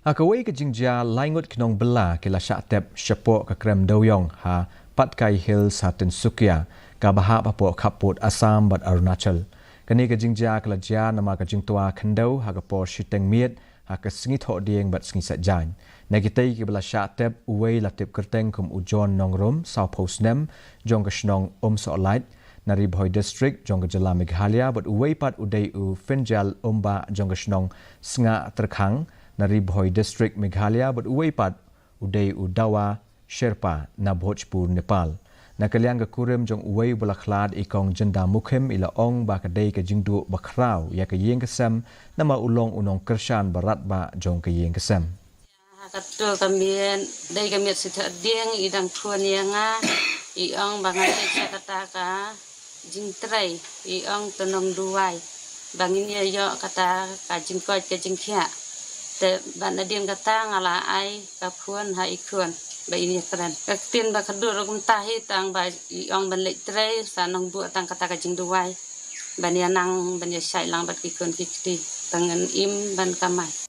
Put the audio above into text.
Kawei ke jingja Ngut ke Nongbylla ke la syatep syapok ke Krem Dewiong ha Patkai Hills ha Tinsukia ka bahak papok kaput Assam bat Arunachal. Kini ke jingja ke lajia nama ke jingtua kendau ha ke por shiteng miet ha ke sengi thok dieng bat sengi satjan. Nagitai ke bela syatep uwei latip kerteng kum ujon nongrum sau posnem jong ke shnong soolait na Ri-Bhoi district jong ke jela Meghalaya bat uwei pat udai u finjal umba jong ke shnong snga terkhang na Ri-Bhoi district Meghalaya bat uwei pat udai udawa Sherpa na Bhojpur Nepal. Na kaliang ke Krem jong uwei bela Khlad ikong jenda mukhem ila ong ba kadai ke jingdu bakrau ya ke yeng kesem nama ulong unong kershan barat ba jong ke yeng kesem. Katul kamian dai kamian sita dieng idang puan yanga iong bangan sa kataka jingtrai iong tenong duai bangin ya yo kata ka jingkoi ke jingkhia te banadien kata ngala ai ka puan ha ikun ba ini keren kaktin ba kadur kum tahi tang ba iong ban lek trai sa nong bu tang kata ka jingduai ban ya nang ban ya sai lang bat ikun kikti tangan im ban kamai